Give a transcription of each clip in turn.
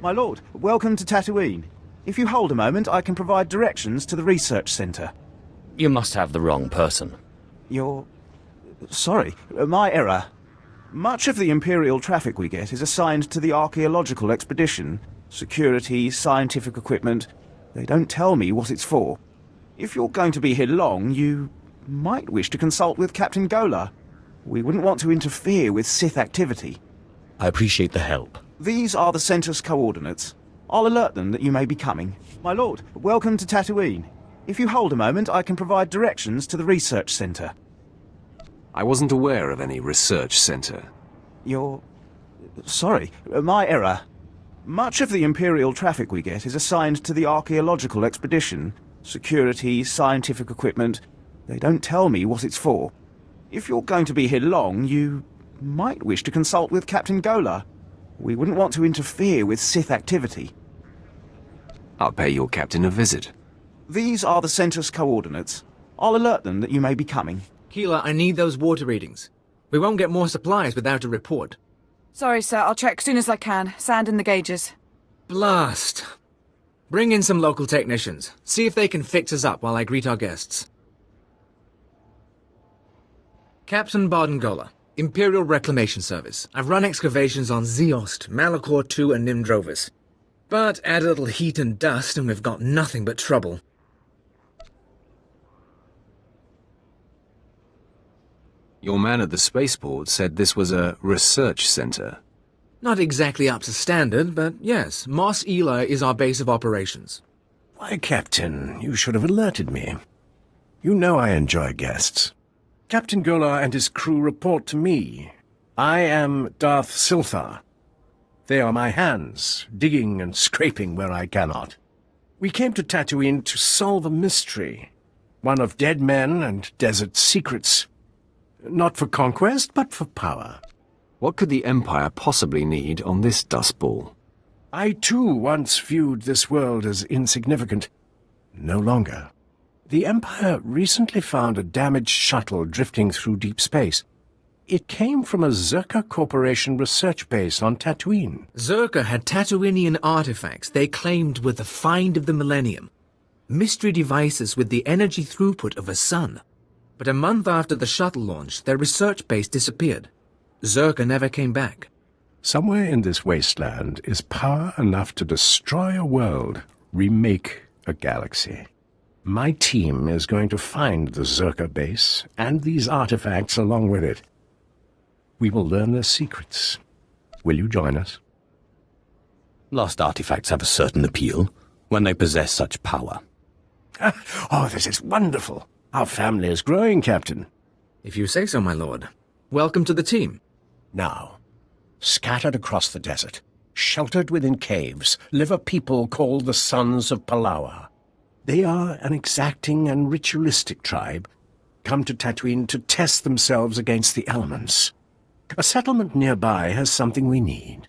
My lord, welcome to Tatooine. If you hold a moment, I can provide directions to the research center. You must have the wrong person. You're... Sorry, my error. Much of the Imperial traffic we get is assigned to the archaeological expedition. Security, scientific equipment. They don't tell me what it's for. If you're going to be here long, you might wish to consult with Captain Gola. We wouldn't want to interfere with Sith activity. I appreciate the help. These are the center's coordinates. I'll alert them that you may be coming. My lord, welcome to Tatooine. If you hold a moment, I can provide directions to the research center. I wasn't aware of any research center. You're... Sorry, my error. Much of the Imperial traffic we get is assigned to the archaeological expedition. Security, scientific equipment. They don't tell me what it's for. If you're going to be here long, you might wish to consult with Captain Gola. We wouldn't want to interfere with Sith activity. I'll pay your captain a visit. These are the center's coordinates. I'll alert them that you may be coming. Keeler, I need those water readings. We won't get more supplies without a report. Sorry, sir. I'll check soon as I can. Sand in the gauges. Blast. Bring in some local technicians. See if they can fix us up while I greet our guests. Captain Bardengola, Imperial Reclamation Service. I've run excavations on Zeost, Malachor II, and Nimdrovis. But add a little heat and dust and we've got nothing but trouble. Your man at the spaceport said this was a research center. Not exactly up to standard, but yes, Mos Ela is our base of operations. Why, Captain, you should have alerted me. You know I enjoy guests. Captain Gola and his crew report to me. I am Darth Silthar. They are my hands, digging and scraping where I cannot. We came to Tatooine to solve a mystery, one of dead men and desert secrets. Not for conquest, but for power. What could the Empire possibly need on this dust ball? I, too, once viewed this world as insignificant. No longer. The Empire recently found a damaged shuttle drifting through deep space. It came from a Zerka Corporation research base on Tatooine. Zerka had Tatooinian artifacts they claimed were the find of the Millennium. Mystery devices with the energy throughput of a sun. But a month after the shuttle launch, their research base disappeared. Zerka never came back. Somewhere in this wasteland is power enough to destroy a world, remake a galaxy. My team is going to find the Zerka base and these artifacts along with it. We will learn their secrets. Will you join us? Lost artifacts have a certain appeal when they possess such power. Oh, this is wonderful. Our family is growing, Captain. If you say so, my lord. Welcome to the team. Now, scattered across the desert, sheltered within caves, live a people called the Sons of Palawa. They are an exacting and ritualistic tribe, come to Tatooine to test themselves against the elements. A settlement nearby has something we need.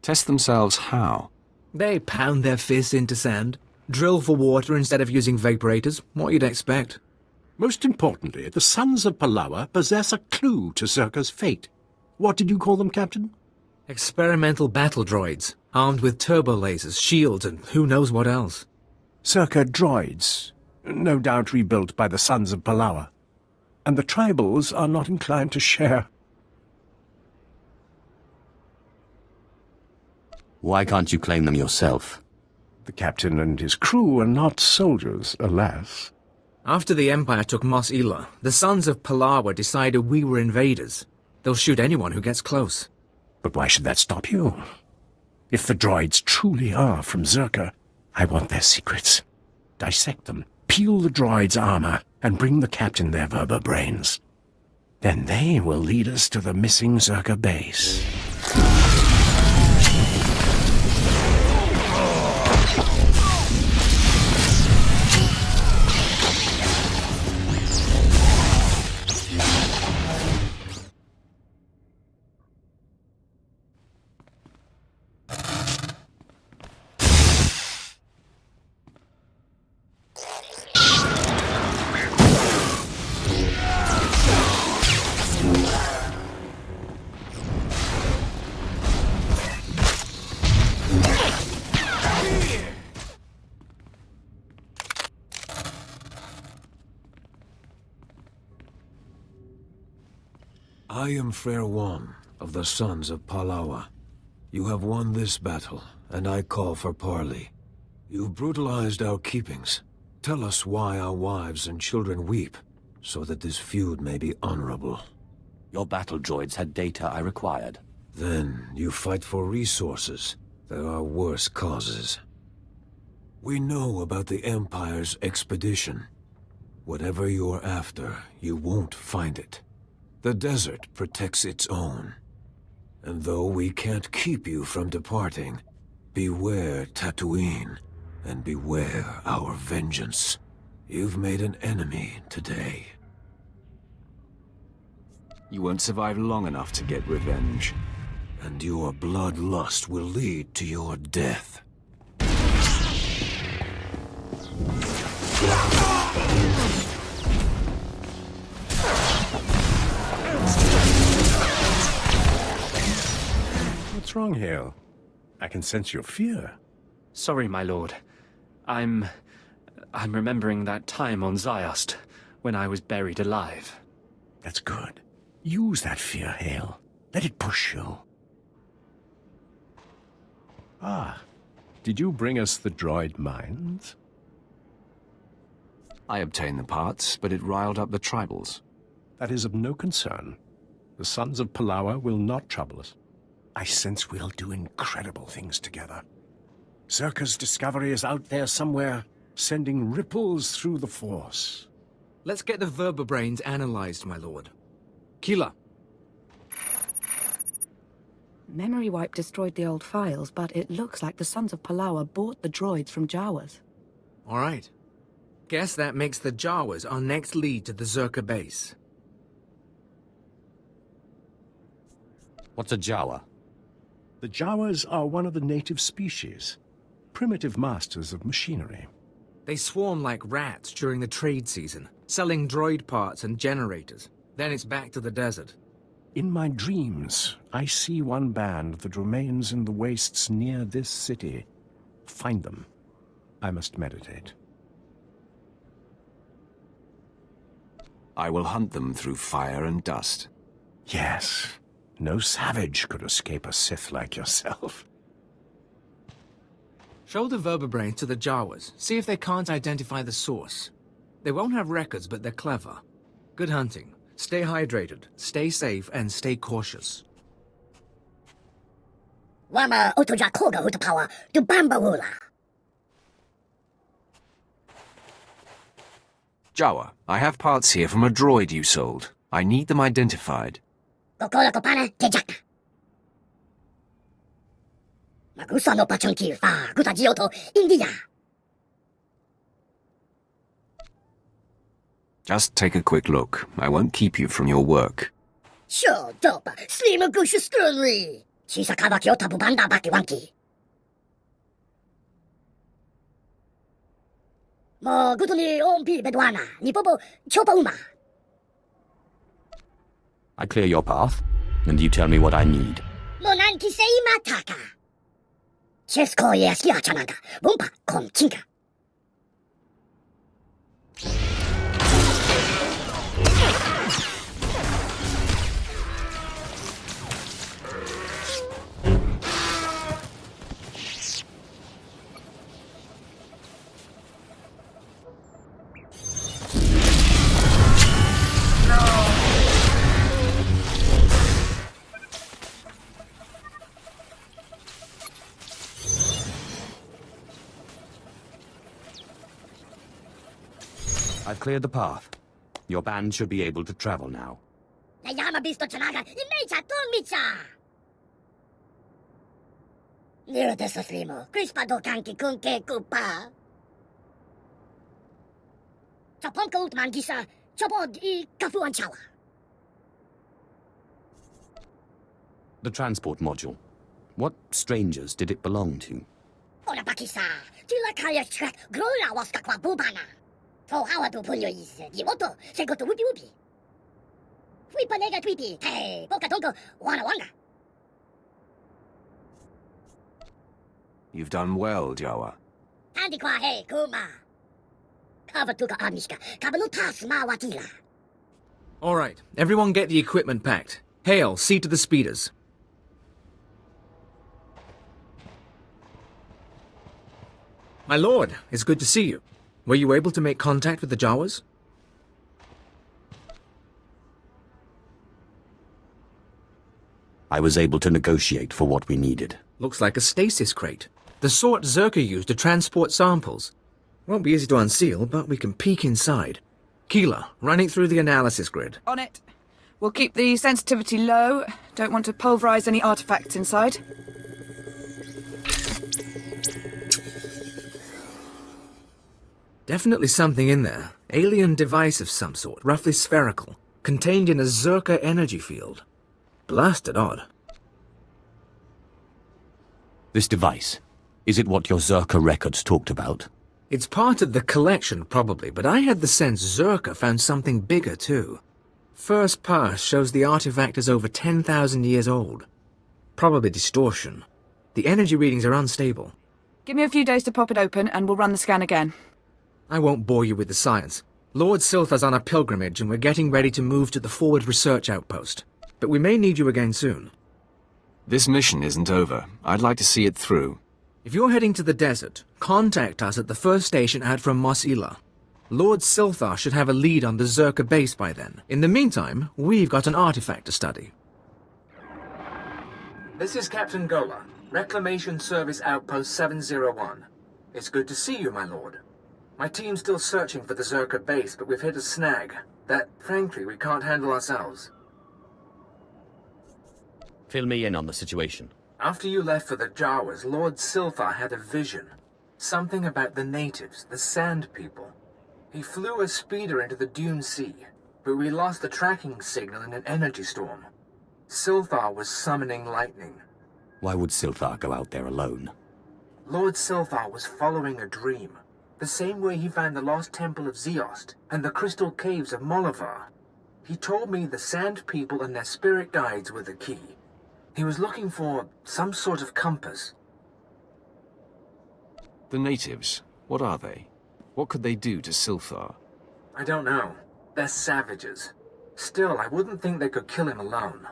Test themselves how? They pound their fists into sand, drill for water instead of using vaporators, what you'd expect. Most importantly, the Sons of Palawa possess a clue to Zerka's fate. What did you call them, Captain? Experimental battle droids, armed with turbo lasers, shields, and who knows what else. Zerka droids, no doubt rebuilt by the Sons of Palawa. And the tribals are not inclined to share. Why can't you claim them yourself? The captain and his crew are not soldiers, alas. After the Empire took Mos Ela, the Sons of Palawa decided we were invaders. They'll shoot anyone who gets close. But why should that stop you? If the droids truly are from Zerka, I want their secrets. Dissect them, peel the droids' armor, and bring the captain their Verba brains. Then they will lead us to the missing Zerka base. I am Fair One of the Sons of Palawa. You have won this battle, and I call for parley. You've brutalized our keepings. Tell us why our wives and children weep, so that this feud may be honorable. Your battle droids had data I required. Then you fight for resources. There are worse causes. We know about the Empire's expedition. Whatever you're after, you won't find it. The desert protects its own. And though we can't keep you from departing, beware Tatooine, and beware our vengeance. You've made an enemy today. You won't survive long enough to get revenge. And your bloodlust will lead to your death. What's wrong, Hale? I can sense your fear. Sorry, my lord. I'm remembering that time on Ziost, when I was buried alive. That's good. Use that fear, Hale. Let it push you. Ah, did you bring us the droid mines? I obtained the parts, but it riled up the tribals. That is of no concern. The Sons of Palawa will not trouble us. I sense we'll do incredible things together. Zerka's discovery is out there somewhere, sending ripples through the Force. Let's get the vertebrains analyzed, my lord. Keela. Memory wipe destroyed the old files, but it looks like the Sons of Palawa bought the droids from Jawas. All right. Guess that makes the Jawas our next lead to the Zerka base. What's a Jawa? The Jawas are one of the native species, primitive masters of machinery. They swarm like rats during the trade season, selling droid parts and generators. Then it's back to the desert. In my dreams, I see one band that remains in the wastes near this city. Find them. I must meditate. I will hunt them through fire and dust. Yes. No savage could escape a Sith like yourself. Show the vertebrains to the Jawas. See if they can't identify the source. They won't have records, but they're clever. Good hunting. Stay hydrated, stay safe, and stay cautious. Wama otoja koga utapawa to bambawula. Jawa, I have parts here from a droid you sold. I need them identified. Kokola kopana tejaka. Magusa no pachonki fa guta gioto India. Just take a quick look. I won't keep you from your work. Sure, dope. Slim gushu stronry. Shisa kawaki o tabu banda baki wanki. Mo gutuni ompi bedwana. Nipopo chopa uma. I clear your path, and you tell me what I need. Monanki sei mataka. Chesko yeski achananga. Bumpa kon chinka. I've cleared the path. Your band should be able to travel now. Nayama bisto chanaga imecha tonmicha. Nero deso slimo. Crispa do kanki kunke kupa. Chaponka utman gisa. Chopod I kafuan chawa. The transport module. What strangers did it belong to? Ona bakisa. Tila kaya track grola wasta kwa bubana. So how to pull your is Dimoto, say go to whoopie whoopie. Whipa nega tweepy, hey, poka tonko, wana wanga. You've done well, Jawa. Andi kwa hey, kuma. Kava tuka amishka, kabanu tas ma watila. All right, everyone get the equipment packed. Hail, see to the speeders. My lord, it's good to see you. Were you able to make contact with the Jawas? I was able to negotiate for what we needed. Looks like a stasis crate. The sort Zerka used to transport samples. Won't be easy to unseal, but we can peek inside. Keela, running through the analysis grid. On it. We'll keep the sensitivity low. Don't want to pulverize any artifacts inside. Definitely something in there. Alien device of some sort, roughly spherical, contained in a Zerka energy field. Blasted odd. This device, is it what your Zerka records talked about? It's part of the collection, probably, but I had the sense Zerka found something bigger, too. First pass shows the artifact is over 10,000 years old. Probably distortion. The energy readings are unstable. Give me a few days to pop it open, and we'll run the scan again. I won't bore you with the science. Lord Silthar's on a pilgrimage, and we're getting ready to move to the forward research outpost. But we may need you again soon. This mission isn't over. I'd like to see it through. If you're heading to the desert, contact us at the first station out from Mos Ila. Lord Silthar should have a lead on the Zerka base by then. In the meantime, we've got an artifact to study. This is Captain Gola, Reclamation Service Outpost 701. It's good to see you, my lord. My team's still searching for the Zerka base, but we've hit a snag that, frankly, we can't handle ourselves. Fill me in on the situation. After you left for the Jawas, Lord Silthar had a vision. Something about the natives, the Sand People. He flew a speeder into the Dune Sea, but we lost the tracking signal in an energy storm. Silthar was summoning lightning. Why would Silthar go out there alone? Lord Silthar was following a dream, the same way he found the lost temple of Zeost and the crystal caves of Molivar. He told me the Sand People and their spirit guides were the key. He was looking for some sort of compass. The natives, what are they? What could they do to Silthar? I don't know. They're savages. Still, I wouldn't think they could kill him alone.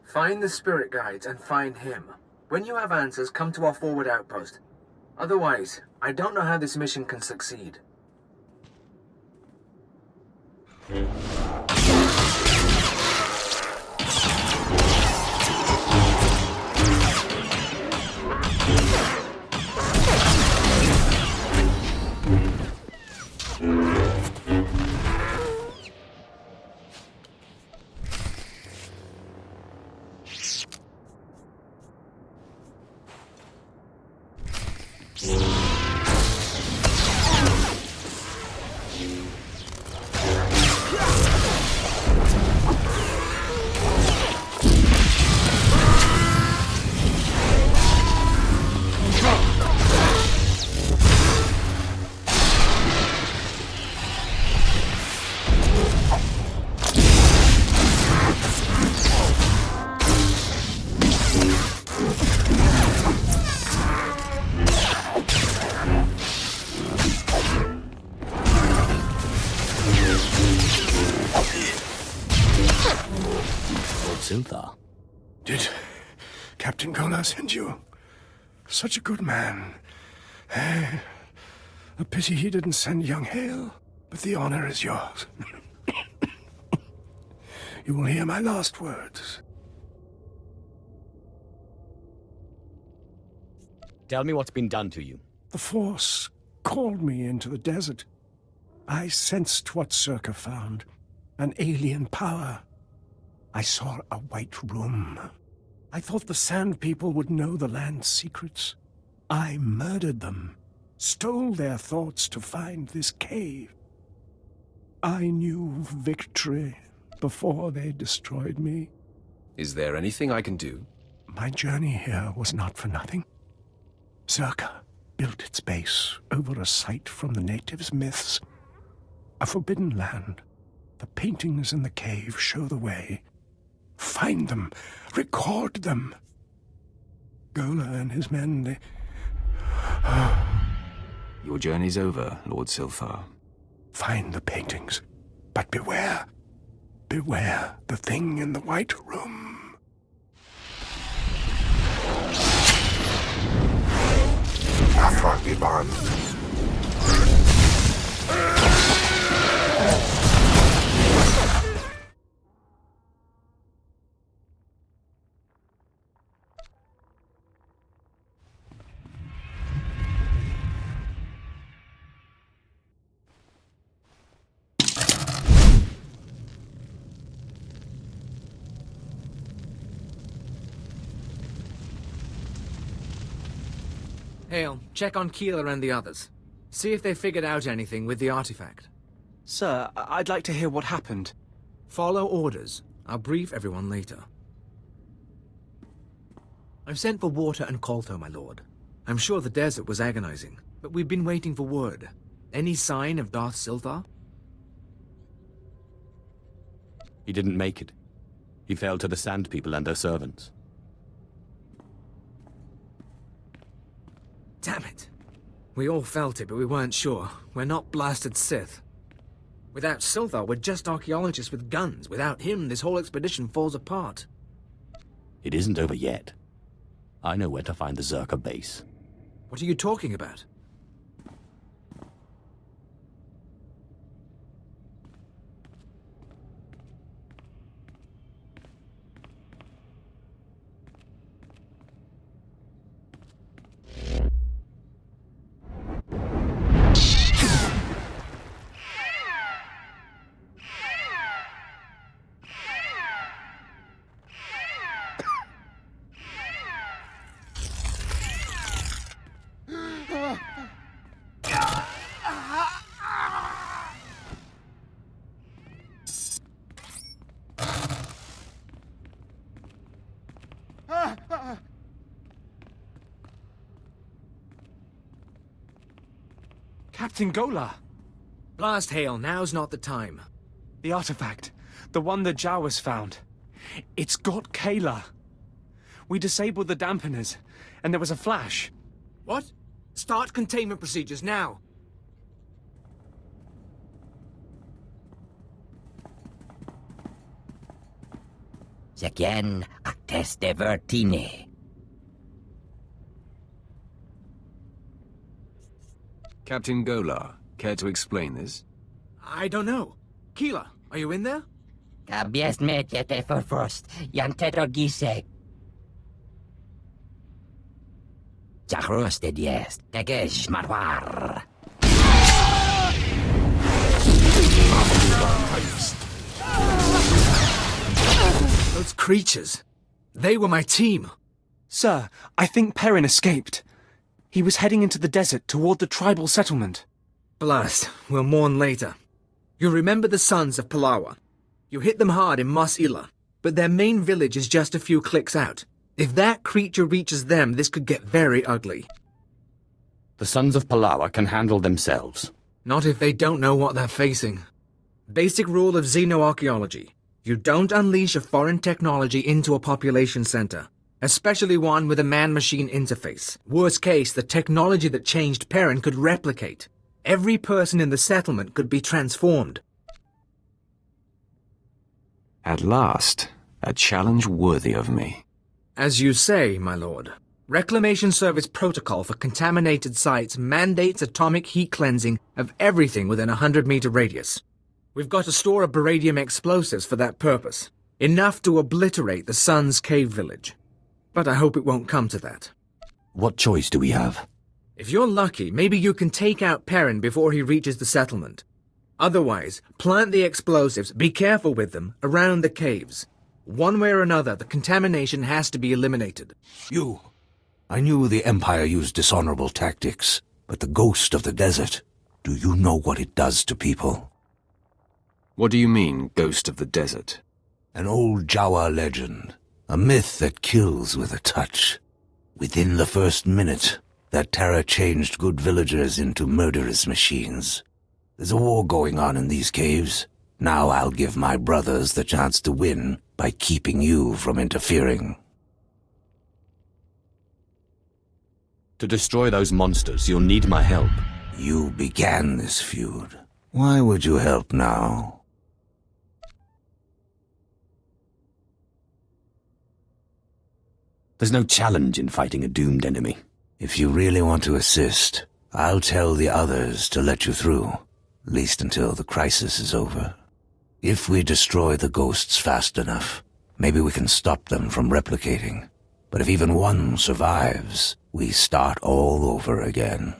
Find the spirit guides and find him. When you have answers, come to our forward outpost. Otherwise, I don't know how this mission can succeed. Silthar. Did Captain Gola send you? Such a good man. A pity he didn't send young Hale, but the honor is yours. You will hear my last words. Tell me what's been done to you. The Force called me into the desert. I sensed what Zerka found. An alien power. I saw a white room. I thought the Sand People would know the land's secrets. I murdered them, stole their thoughts to find this cave. I knew victory before they destroyed me. Is there anything I can do? My journey here was not for nothing. Zerka built its base over a site from the natives' myths. A forbidden land. The paintings in the cave show the way. Find them. Record them. Gola and his men, they... Your journey's over, Lord Silthar. Find the paintings, but beware. Beware the thing in the white room. Hale, check on Keeler and the others. See if they figured out anything with the artifact. Sir, I'd like to hear what happened. Follow orders. I'll brief everyone later. I've sent for water and Kolto, my lord. I'm sure the desert was agonizing, but we've been waiting for word. Any sign of Darth SWTOR? He didn't make it. He failed to the Sand People and their servants. Damn it. We all felt it, but we weren't sure. We're not blasted Sith. Without SWTOR, we're just archaeologists with guns. Without him, this whole expedition falls apart. It isn't over yet. I know where to find the Zerka base. What are you talking about? Captain Gola! Blast Hale, now's not the time. The artifact. The one the Jawas found. It's got Kayla. We disabled the dampeners, and there was a flash. What? Start containment procedures now. Again, atteste vertine. Captain Gola, care to explain this? I don't know. Keeler, are you in there? Kabies metete for first, yanteto gisek. Jachroste diest, tegesh marwar. Those creatures. They were my team. Sir, I think Perrin escaped. He was heading into the desert toward the tribal settlement. Blast. We'll mourn later. You remember the sons of Palawa. You hit them hard in Mos Ila, but their main village is just a few clicks out. If that creature reaches them, this could get very ugly. The Sons of Palawa can handle themselves. Not if they don't know what they're facing. Basic rule of xenoarchaeology. You don't unleash a foreign technology into a population center, especially one with a man-machine interface. Worst case, the technology that changed Perrin could replicate. Every person in the settlement could be transformed. At last, a challenge worthy of me. As you say, my lord. Reclamation Service protocol for contaminated sites mandates atomic heat cleansing of everything within a 100-meter radius. We've got a store of beradium explosives for that purpose. Enough to obliterate the Sun's cave village. But I hope it won't come to that. What choice do we have? If you're lucky, maybe you can take out Perrin before he reaches the settlement. Otherwise, plant the explosives, be careful with them, around the caves. One way or another, the contamination has to be eliminated. You. I knew the Empire used dishonorable tactics, but the ghost of the desert, do you know what it does to people? What do you mean, ghost of the desert? An old Jawa legend. A myth that kills with a touch. Within the first minute, that terror changed good villagers into murderous machines. There's a war going on in these caves. Now I'll give my brothers the chance to win by keeping you from interfering. To destroy those monsters, you'll need my help. You began this feud. Why would you help now? There's no challenge in fighting a doomed enemy. If you really want to assist, I'll tell the others to let you through, at least until the crisis is over. If we destroy the ghosts fast enough, maybe we can stop them from replicating. But if even one survives, we start all over again.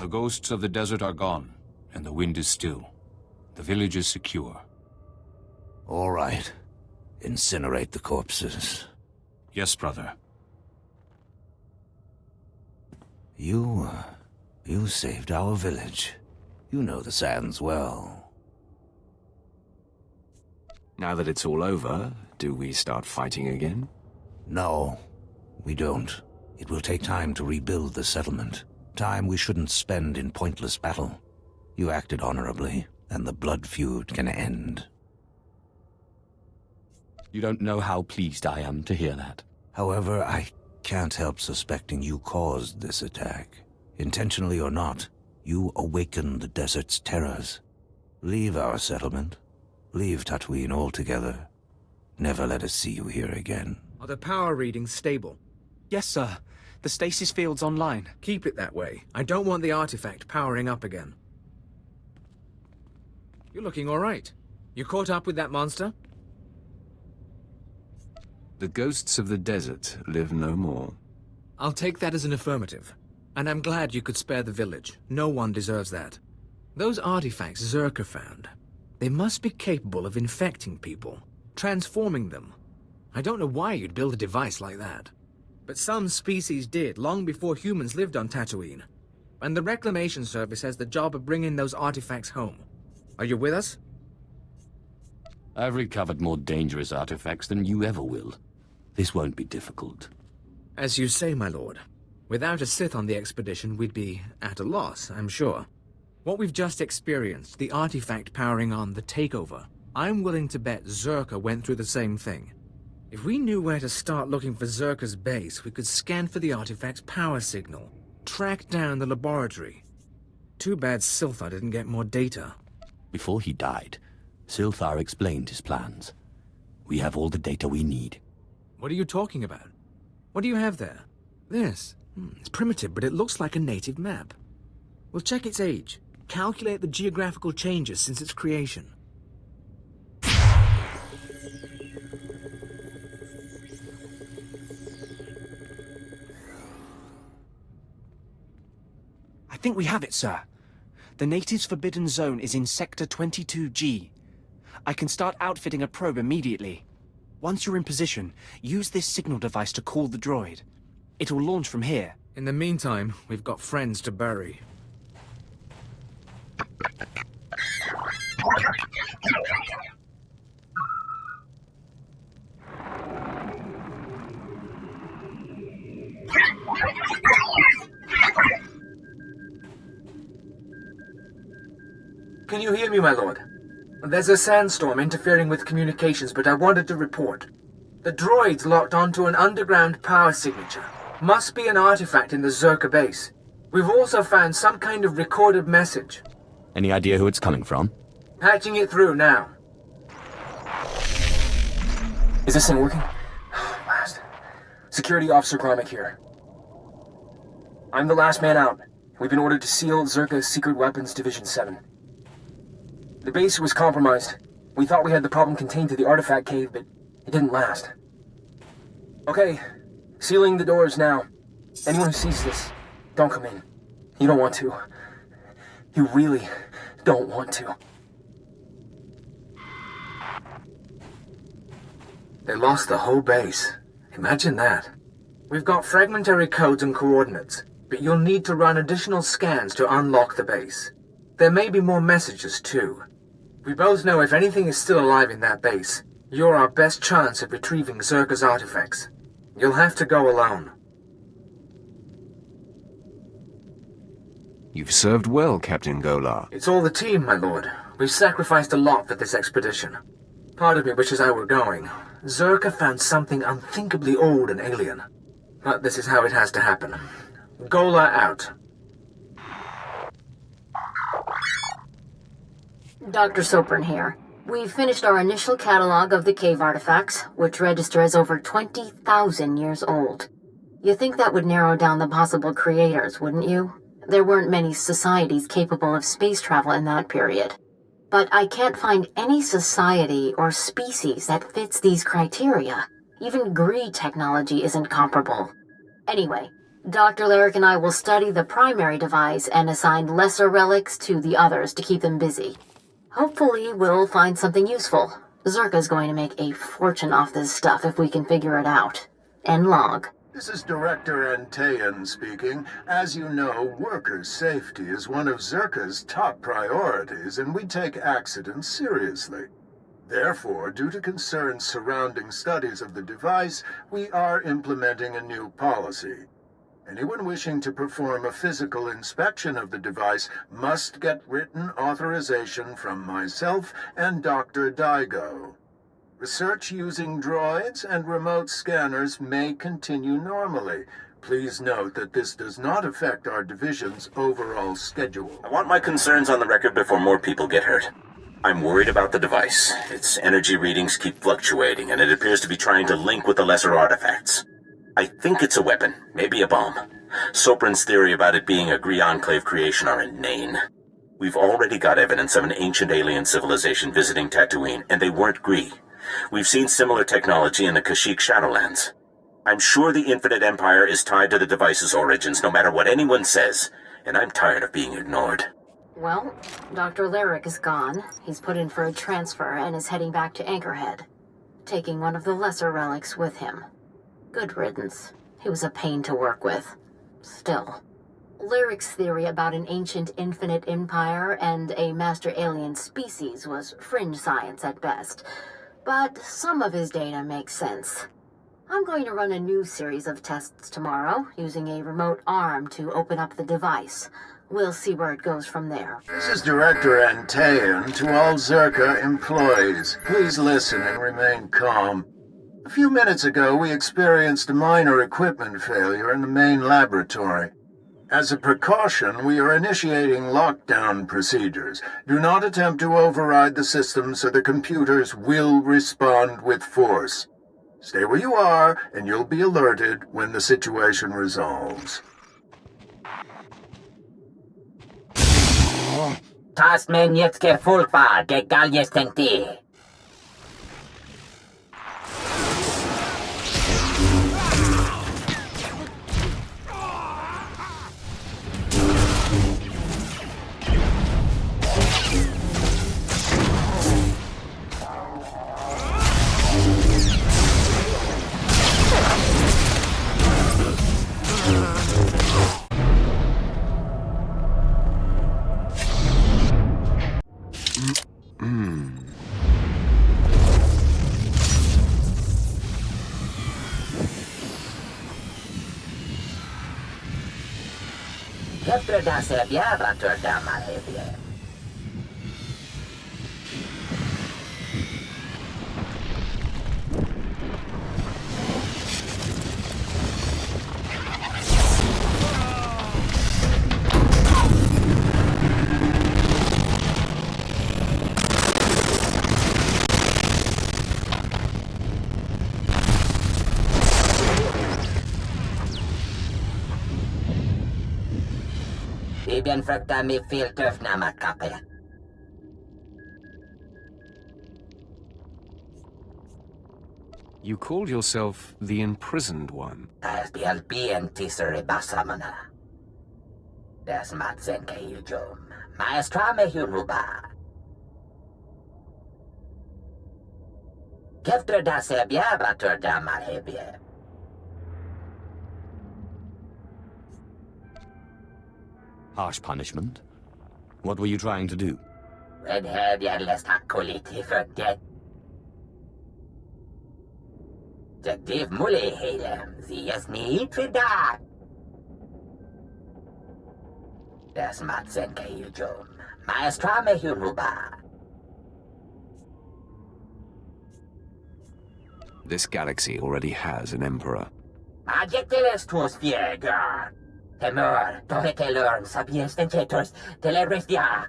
The ghosts of the desert are gone, and the wind is still. The village is secure. All right. Incinerate the corpses. Yes, brother. You saved our village. You know the sands well. Now that it's all over, do we start fighting again? No, we don't. It will take time to rebuild the settlement. Time we shouldn't spend in pointless battle. You acted honorably, and the blood feud can end. You don't know how pleased I am to hear that. However, I can't help suspecting you caused this attack. Intentionally or not, you awakened the desert's terrors. Leave our settlement. Leave Tatooine altogether. Never let us see you here again. Are the power readings stable? Yes, sir. The stasis field's online. Keep it that way. I don't want the artifact powering up again. You're looking all right. You caught up with that monster? The ghosts of the desert live no more. I'll take that as an affirmative. And I'm glad you could spare the village. No one deserves that. Those artifacts Zerka found, they must be capable of infecting people, transforming them. I don't know why you'd build a device like that. But some species did, long before humans lived on Tatooine. And the Reclamation Service has the job of bringing those artifacts home. Are you with us? I've recovered more dangerous artifacts than you ever will. This won't be difficult. As you say, my lord. Without a Sith on the expedition, we'd be at a loss, I'm sure. What we've just experienced, the artifact powering on the takeover, I'm willing to bet Zerka went through the same thing. If we knew where to start looking for Zerka's base, we could scan for the artifact's power signal, track down the laboratory. Too bad SWTOR didn't get more data. Before he died, SWTOR explained his plans. We have all the data we need. What are you talking about? What do you have there? This. It's primitive, but it looks like a native map. We'll check its age, calculate the geographical changes since its creation. I think we have it, sir. The natives' forbidden zone is in Sector 22G. I can start outfitting a probe immediately. Once you're in position, use this signal device to call the droid. It'll launch from here, In the meantime, we've got friends to bury. Can you hear me, my lord? There's a sandstorm interfering with communications, but I wanted to report. The droids locked onto an underground power signature. Must be an artifact in the Zerka base. We've also found some kind of recorded message. Any idea who it's coming from? Patching it through now. Is this thing working? Last. Security Officer Remake here. I'm the last man out. We've been ordered to seal Zerka's Secret Weapons Division 7. The base was compromised. We thought we had the problem contained to the artifact cave, but it didn't last. Okay, sealing the doors now. Anyone who sees this, don't come in. You don't want to. You really don't want to. They lost the whole base. Imagine that. We've got fragmentary codes and coordinates, but you'll need to run additional scans to unlock the base. There may be more messages, too. We both know if anything is still alive in that base, you're our best chance of retrieving Zerka's artifacts. You'll have to go alone. You've served well, Captain Golar. It's all the team, my lord. We've sacrificed a lot for this expedition. Part of me wishes I were going. Zerka found something unthinkably old and alien. But this is how it has to happen. Golar out. Dr. Sopran here. We've finished our initial catalog of the cave artifacts, which register as over 20,000 years old. You think that would narrow down the possible creators, wouldn't you? There weren't many societies capable of space travel in that period. But I can't find any society or species that fits these criteria. Even greed technology isn't comparable. Anyway, Dr. Lyric and I will study the primary device and assign lesser relics to the others to keep them busy. Hopefully, we'll find something useful. Zerka's going to make a fortune off this stuff if we can figure it out. End log. This is Director Antaean speaking. As you know, workers' safety is one of Zerka's top priorities, and we take accidents seriously. Therefore, due to concerns surrounding studies of the device, we are implementing a new policy. Anyone wishing to perform a physical inspection of the device must get written authorization from myself and Dr. Daigo. Research using droids and remote scanners may continue normally. Please note that this does not affect our division's overall schedule. I want my concerns on the record before more people get hurt. I'm worried about the device. Its energy readings keep fluctuating, and it appears to be trying to link with the lesser artifacts. I think it's a weapon, maybe a bomb. Sopran's theory about it being a Gree Enclave creation are inane. We've already got evidence of an ancient alien civilization visiting Tatooine, and they weren't Gree. We've seen similar technology in the Kashyyyk Shadowlands. I'm sure the Infinite Empire is tied to the device's origins, no matter what anyone says, and I'm tired of being ignored. Well, Dr. Lyric is gone. He's put in for a transfer and is heading back to Anchorhead, taking one of the lesser relics with him. Good riddance. He was a pain to work with. Still. Lyric's theory about an ancient infinite empire and a master alien species was fringe science at best, but some of his data makes sense. I'm going to run a new series of tests tomorrow, using a remote arm to open up the device. We'll see where it goes from there. This is Director Antaean to all Zerka employees. Please listen and remain calm. A few minutes ago, we experienced a minor equipment failure in the main laboratory. As a precaution, we are initiating lockdown procedures. Do not attempt to override the system, so the computers will respond with force. Stay where you are, and you'll be alerted when the situation resolves. Tas men jetzt gefulpa, gegal jestenti. Geftreda se biava turda malhebie. Ibn frukta mi filtöf namakape. You called yourself the Imprisoned One. As BLB and Tisere Basamana. Des Matzenke Yujum. Maestrame Huruba. Geftre da sebia batur da malhebie. Harsh punishment? What were you trying to do? Red hair lest hakoliti forget. Jagdiv mule helem, sie es nie tridak. Das Matzenke Yujum. Maestrame Huruba. This galaxy already has an emperor. Adjectives tuos viegar. Temor, tohete learn, sapiens vencetos, telerestia.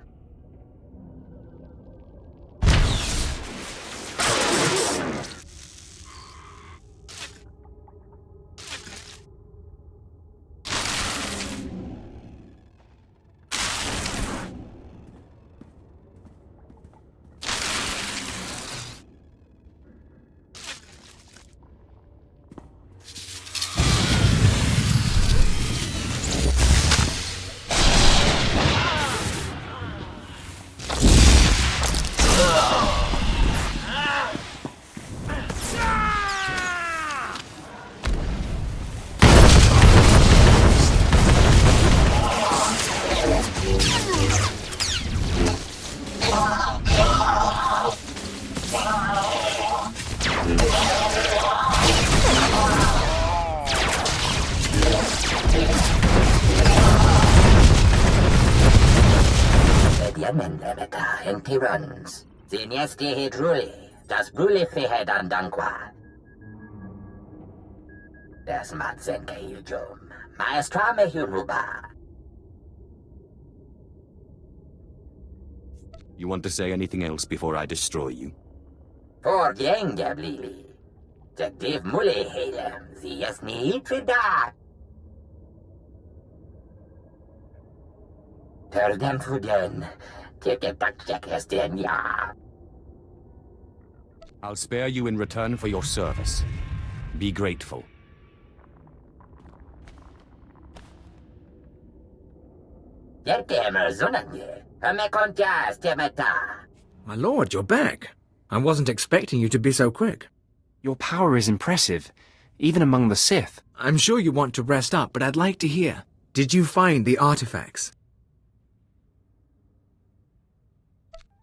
Runs. Zinesti hidruli, das bruli fihed andanqua. Das matzenke yujum, maestrame huruba. You want to say anything else before I destroy you? For gengablili. Jagdiv muli helem, ziesni trida. Turdem fuden. I'll spare you in return for your service. Be grateful. My lord, you're back. I wasn't expecting you to be so quick. Your power is impressive, even among the Sith. I'm sure you want to rest up, but I'd like to hear. Did you find the artifacts?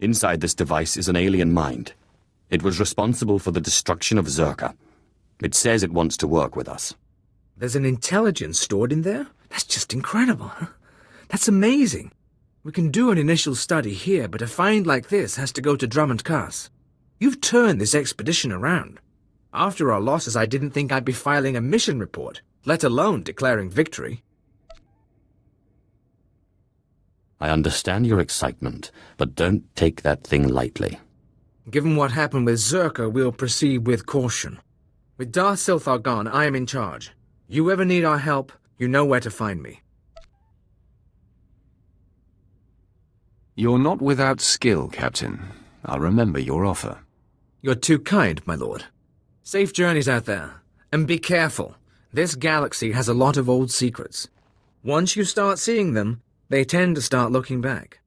Inside this device is an alien mind. It was responsible for the destruction of Zerka. It says it wants to work with us. There's an intelligence stored in there? That's just incredible, huh? That's amazing. We can do an initial study here, but a find like this has to go to Drummond Cass. You've turned this expedition around. After our losses, I didn't think I'd be filing a mission report, let alone declaring victory. I understand your excitement, but don't take that thing lightly. Given what happened with Zerka, we'll proceed with caution. With Darth Silthar gone, I am in charge. You ever need our help, you know where to find me. You're not without skill, Captain. I'll remember your offer. You're too kind, my lord. Safe journeys out there. And be careful. This galaxy has a lot of old secrets. Once you start seeing them, they tend to start looking back.